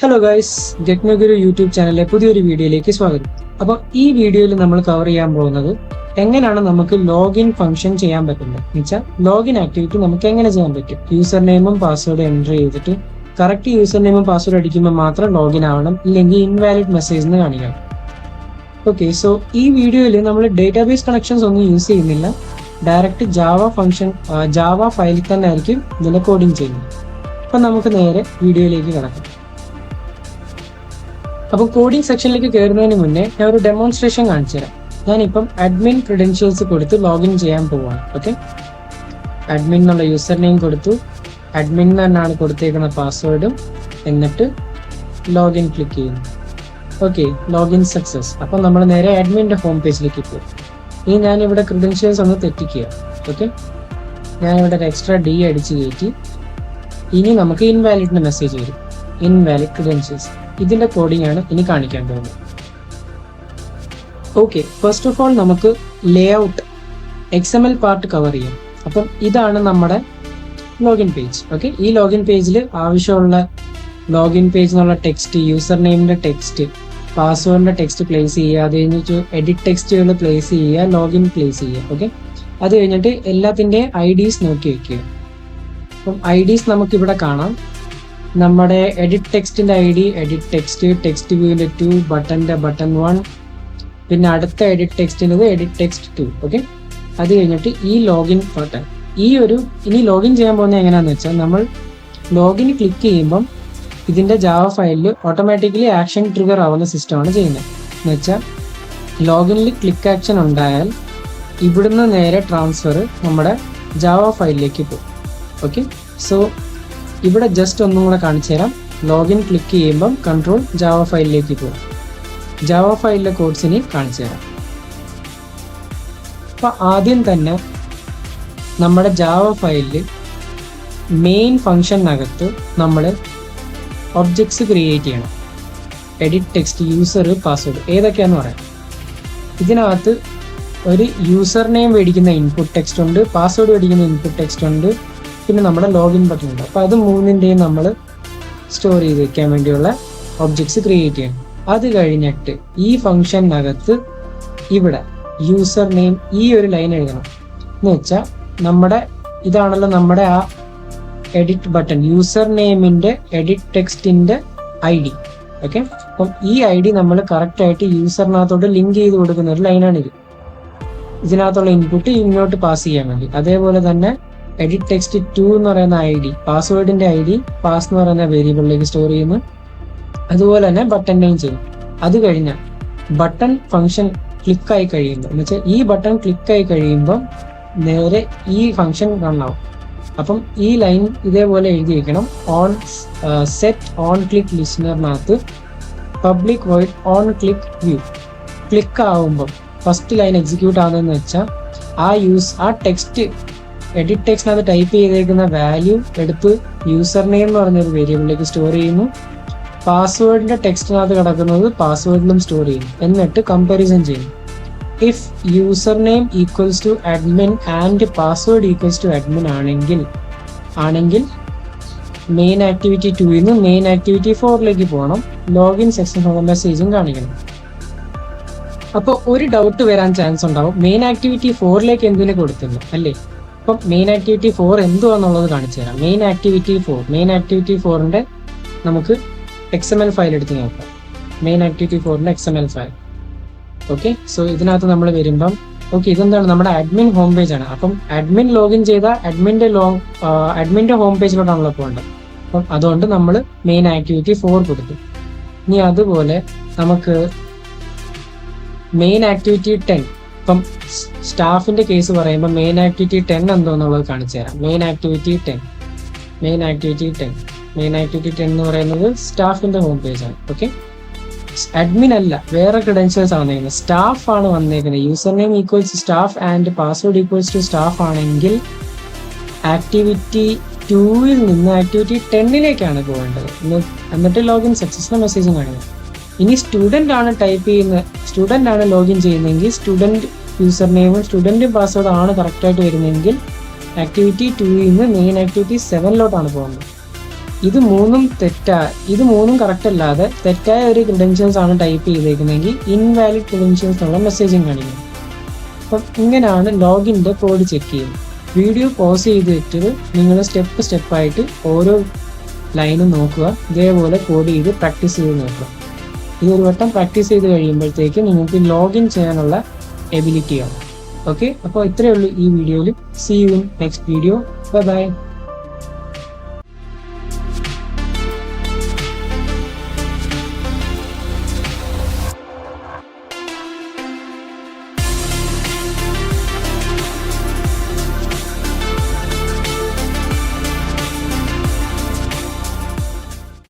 Hello guys, ജഗ്നഗുരു YouTube ചാനലിലെ പുതിയൊരു വീഡിയോയിലേക്ക് സ്വാഗതം. അപ്പോൾ ഈ വീഡിയോയിൽ നമ്മൾ കവർ ചെയ്യാൻ പോകുന്നത് എങ്ങനെയാണ് നമുക്ക് ലോഗിൻ ഫംഗ്ഷൻ ചെയ്യാൻ പറ്റുന്നത് എന്ന് വെച്ചാൽ ലോഗിൻ ആക്ടിവിറ്റി നമുക്ക് എങ്ങനെ ചെയ്യാൻ പറ്റും. യൂസർ നെയിമും പാസ്വേഡും എൻ്റർ ചെയ്തിട്ട് കറക്റ്റ് യൂസർ നെയിമും പാസ്വേഡ് അടിക്കുമ്പോൾ മാത്രം ലോഗിൻ ആവണം, ഇല്ലെങ്കിൽ ഇൻവാലിഡ് മെസ്സേജ് എന്ന് കാണിക്കണം. ഓക്കെ, സോ ഈ വീഡിയോയിൽ നമ്മൾ ഡേറ്റാബേസ് കണക്ഷൻസ് ഒന്നും യൂസ് ചെയ്യുന്നില്ല. ഡയറക്റ്റ് ജാവ ഫയലിൽ തന്നെ ആയിരിക്കും ഇതിന്റെ കോഡിങ് ചെയ്യുന്നത്. അപ്പം നമുക്ക് നേരെ വീഡിയോയിലേക്ക് കിടക്കാം. അപ്പോൾ കോഡിംഗ് സെക്ഷനിലേക്ക് കയറുന്നതിന് മുന്നേ ഞാൻ ഒരു ഡെമോൺസ്ട്രേഷൻ കാണിച്ചു തരാം. ഞാനിപ്പം അഡ്മിൻ ക്രെഡൻഷ്യൽസ് കൊടുത്ത് ലോഗിൻ ചെയ്യാൻ പോവാണ്. ഓക്കെ, അഡ്മിൻ എന്നുള്ള യൂസർ നെയിം കൊടുത്തു, അഡ്മിൻ തന്നെയാണ് കൊടുത്തേക്കുന്ന പാസ്വേഡും, എന്നിട്ട് ലോഗിൻ ക്ലിക്ക് ചെയ്യുന്നു. Okay, login success. അപ്പം നമ്മൾ നേരെ അഡ്മിൻ്റെ ഹോം പേജിലേക്ക് പോകും. ഇനി ഞാനിവിടെ ക്രെഡൻഷ്യൽസ് ഒന്ന് തെറ്റിക്കുക. ഓക്കെ, ഞാനിവിടെ ഒരു എക്സ്ട്രാ ഡി അടിച്ച് കയറ്റി. ഇനി നമുക്ക് ഇൻവാലിഡിൻ്റെ മെസ്സേജ് വരും, ഇൻവാലിഡ് ക്രെഡൻഷ്യൽസ്. ഇതിന്റെ കോഡിംഗ് ആണ് ഇനി കാണിക്കാൻ പോകുന്നത്. ഓക്കെ, ഫസ്റ്റ് ഓഫ് ഓൾ നമുക്ക് ലേഔട്ട് XML പാർട്ട് കവർ ചെയ്യാം. അപ്പം ഇതാണ് നമ്മുടെ ലോഗിൻ പേജ്. ഓക്കെ, ഈ ലോഗിൻ പേജിൽ ആവശ്യമുള്ള ലോഗിൻ പേജ് എന്നുള്ള ടെക്സ്റ്റ്, യൂസർ നെയിമിന്റെ ടെക്സ്റ്റ്, പാസ്വേഡിന്റെ ടെക്സ്റ്റ് പ്ലേസ് ചെയ്യുക, അത് കഴിഞ്ഞിട്ട് എഡിറ്റ് ടെക്സ്റ്റുകൾ പ്ലേസ് ചെയ്യുക, ലോഗിൻ പ്ലേസ് ചെയ്യുക. ഓക്കെ, അത് കഴിഞ്ഞിട്ട് എല്ലാത്തിൻ്റെയും IDs നോക്കി വെക്കുക. അപ്പം IDs നമുക്കിവിടെ കാണാം. നമ്മുടെ എഡിറ്റ് ടെക്സ്റ്റിന്റെ ID, എഡിറ്റ് ടെക്സ്റ്റ് വ്യൂവിന്റെ 2, ബട്ടന്റെ ബട്ടൺ 1, പിന്നെ അടുത്ത എഡിറ്റ് ടെക്സ്റ്റിൻ്റെത് എഡിറ്റ് ടെക്സ്റ്റ് 2. ഓക്കെ, അത് കഴിഞ്ഞിട്ട് ഈ ലോഗിൻ ബട്ടൺ, ഇനി ലോഗിൻ ചെയ്യാൻ പോകുന്നത് എങ്ങനെയാണെന്ന് വെച്ചാൽ, നമ്മൾ ലോഗിൻ ക്ലിക്ക് ചെയ്യുമ്പം ഇതിന്റെ ജാവ ഫയലിൽ ഓട്ടോമാറ്റിക്കലി ആക്ഷൻ ട്രിഗർ ആവുന്ന സിസ്റ്റമാണ് ചെയ്യുന്നത്. എന്ന് വെച്ചാൽ ലോഗിനിൽ ക്ലിക്ക് ആക്ഷൻ ഉണ്ടായാൽ ഇവിടുന്ന് നേരെ ട്രാൻസ്ഫർ നമ്മുടെ ജാവ ഫയലിലേക്ക് പോകും. ഓക്കെ, സോ ഇവിടെ ജസ്റ്റ് ഒന്നും കൂടെ കാണിച്ചു തരാം. ലോഗിൻ ക്ലിക്ക് ചെയ്യുമ്പം കൺട്രോൾ ജാവ ഫയലിലേക്ക് പോകും. ജാവ ഫയലിലെ കോഡ്സ് ഇനി കാണിച്ചു തരാം. അപ്പൊ ആദ്യം തന്നെ നമ്മുടെ ജാവ ഫയലിൽ മെയിൻ ഫംഗ്ഷനകത്ത് നമ്മൾ ഒബ്ജക്ട്സ് ക്രിയേറ്റ് ചെയ്യണം. എഡിറ്റ് ടെക്സ്റ്റ്, യൂസർ, പാസ്വേഡ് ഏതൊക്കെയാന്ന് പറയാം. ഇതിനകത്ത് ഒരു യൂസർ നെയിം മേടിക്കുന്ന ഇൻപുട്ട് ടെക്സ്റ്റ് ഉണ്ട്, പാസ്വേഡ് മേടിക്കുന്ന ഇൻപുട്ട് ടെക്സ്റ്റ് ഉണ്ട്, പിന്നെ നമ്മുടെ ലോഗിൻ ബട്ടൺ ഉണ്ട്. അപ്പോൾ അത് മൂന്നിൻ്റെയും നമ്മൾ സ്റ്റോർ ചെയ്ത് വെക്കാൻ വേണ്ടിയുള്ള ഒബ്ജക്ട്സ് ക്രിയേറ്റ് ചെയ്യണം. അത് കഴിഞ്ഞിട്ട് ഈ ഫംഗ്ഷനകത്ത് ഇവിടെ യൂസർ നെയിം ഈ ഒരു ലൈൻ എഴുതണം. എന്ന് വെച്ചാൽ ഇതാണല്ലോ നമ്മുടെ ആ എഡിറ്റ് ബട്ടൺ, യൂസർ നെയിമിൻ്റെ എഡിറ്റ് ടെക്സ്റ്റിൻ്റെ ID. ഓക്കെ, അപ്പം ഈ ID നമ്മൾ കറക്റ്റായിട്ട് യൂസറിനകത്തോട്ട് ലിങ്ക് ചെയ്ത് കൊടുക്കുന്ന ഒരു ലൈനാണിത്. ഇതിനകത്തുള്ള ഇൻപുട്ട് ഇങ്ങോട്ട് പാസ് ചെയ്യാൻ വേണ്ടി. അതേപോലെ തന്നെ എഡിറ്റ് ടെക്സ്റ്റ് 2 എന്ന് പറയുന്ന ID, പാസ്വേഡിന്റെ ID പാസ് എന്ന് പറയുന്ന വേരിയബിളിലേക്ക് സ്റ്റോർ ചെയ്യുന്നു. അതുപോലെ തന്നെ ബട്ടൻ്റെയും ചെയ്യും. അത് കഴിഞ്ഞാൽ ബട്ടൺ ഫംഗ്ഷൻ ക്ലിക്കായി കഴിയുമ്പോൾ, എന്ന് വെച്ചാൽ ഈ ബട്ടൺ ക്ലിക്കായി കഴിയുമ്പോൾ നേരെ ഈ ഫംഗ്ഷൻ റൺ ആവും. അപ്പം ഈ ലൈൻ ഇതേപോലെ എഴുതി വെക്കണം. സെറ്റ് ഓൺ ക്ലിക്ക് ലിസ്ണറിനകത്ത് public void on click view. Click ആവുമ്പം ഫസ്റ്റ് ലൈൻ എക്സിക്യൂട്ട് ആവുന്നതെന്ന് വെച്ചാൽ ആ ടെക്സ്റ്റ്, എഡിറ്റ് ടെക്സ്റ്റിനകത്ത് ടൈപ്പ് ചെയ്തേക്കുന്ന വാല്യൂ എടുത്ത് യൂസർ നെയിം എന്ന് പറഞ്ഞൊരു വേരിയബിളിലേക്ക് സ്റ്റോർ ചെയ്യുന്നു. പാസ്വേഡിന്റെ ടെക്സ്റ്റിനകത്ത് കിടക്കുന്നത് പാസ്വേഡിലും സ്റ്റോർ ചെയ്യുന്നു. എന്നിട്ട് കമ്പാരിസൺ ചെയ്യുന്നു. If user name equals to admin and password equals to admin ആണെങ്കിൽ മെയിൻ ആക്ടിവിറ്റി 2 നിന്ന് മെയിൻ ആക്ടിവിറ്റി 4ലേക്ക് പോകണം. ലോഗിൻ സക്സസ്ഫുൾ മെസ്സേജും കാണിക്കണം. അപ്പോൾ ഒരു ഡൗട്ട് വരാൻ ചാൻസ് ഉണ്ടാവും, മെയിൻ ആക്ടിവിറ്റി 4ലേക്ക് എന്തിനു കൊടുത്തില്ല അല്ലേ? അപ്പം മെയിൻ ആക്ടിവിറ്റി 4 എന്തുവാന്നുള്ളത് കാണിച്ചു തരാം. മെയിൻ ആക്ടിവിറ്റി 4ന്റെ നമുക്ക് XML ഫയൽ എടുത്ത് നോക്കാം. മെയിൻ ആക്ടിവിറ്റി 4ന്റെ XML ഫയൽ. ഓക്കെ, സോ ഇതിനകത്ത് നമ്മൾ വരുമ്പം ഇതെന്താണ്, നമ്മുടെ അഡ്മിൻ ഹോം പേജ് ആണ്. അപ്പം അഡ്മിൻ ലോഗിൻ ചെയ്ത അഡ്മിൻ്റെ ഹോം പേജിലോട്ടാണല്ലോ പോകേണ്ടത്. അപ്പം അതുകൊണ്ട് നമ്മൾ മെയിൻ ആക്ടിവിറ്റി 4 കൊടുത്തു. ഇനി അതുപോലെ നമുക്ക് മെയിൻ ആക്ടിവിറ്റി 10, ഇപ്പം സ്റ്റാഫിന്റെ കേസ് പറയുമ്പോൾ മെയിൻ ആക്ടിവിറ്റി 10 എന്തോന്നുള്ളത് കാണിച്ചു തരാം. മെയിൻ ആക്ടിവിറ്റി 10 എന്ന് പറയുന്നത് സ്റ്റാഫിന്റെ ഹോം പേജ് ആണ്. ഓക്കെ, അഡ്മിൻ അല്ല, വേറെ ക്രെഡൻഷ്യൽസ് ആണ് വന്നേക്കുന്നത്. സ്റ്റാഫ് ആണ് വന്നേക്കുന്നത്. User name equals staff and password equals to staff ആണെങ്കിൽ ആക്ടിവിറ്റി 2ൽ നിന്ന് ആക്ടിവിറ്റി 10ലേക്കാണ് പോകേണ്ടത്. എന്നിട്ട് ലോഗിൻ സക്സസ്ഫുൾ മെസ്സേജും കാണിക്കുന്നത്. ഇനി സ്റ്റുഡൻ്റ് ആണ് ലോഗിൻ ചെയ്യുന്നതെങ്കിൽ സ്റ്റുഡൻറ് യൂസർ നെയിമും സ്റ്റുഡൻറ് പാസ്വേഡ് ആണ് കറക്റ്റായിട്ട് വരുന്നതെങ്കിൽ ആക്ടിവിറ്റി 2ൽ നിന്ന് മെയിൻ ആക്ടിവിറ്റി 7ലോട്ടാണ് പോകുന്നത്. ഇത് മൂന്നും കറക്റ്റ് അല്ലാതെ തെറ്റായ ഒരു ക്രെഡൻഷ്യൽസ് ആണ് ടൈപ്പ് ചെയ്തേക്കുന്നതെങ്കിൽ ഇൻവാലിഡ് ക്രെഡൻഷ്യൽസ് എന്നുള്ള മെസ്സേജും കാണിക്കും. അപ്പം ഇങ്ങനെയാണ് ലോഗിൻ്റെ കോഡ് ചെക്ക് ചെയ്യുന്നത്. വീഡിയോ പോസ് ചെയ്തിട്ട് നിങ്ങൾ സ്റ്റെപ്പായിട്ട് ഓരോ ലൈനും നോക്കുക. ഇതേപോലെ കോഡ് ചെയ്ത് പ്രാക്ടീസ് ചെയ്ത് നോക്കുക. ഇതൊരു വട്ടം പ്രാക്ടീസ് ചെയ്ത് കഴിയുമ്പോഴത്തേക്ക് നിങ്ങൾക്ക് ലോഗിൻ ചെയ്യാനുള്ള എബിലിറ്റി ആവും. ഓക്കെ, അപ്പോൾ ഇത്രയേ ഉള്ളൂ ഈ വീഡിയോയിൽ. See you in next video. Bye by.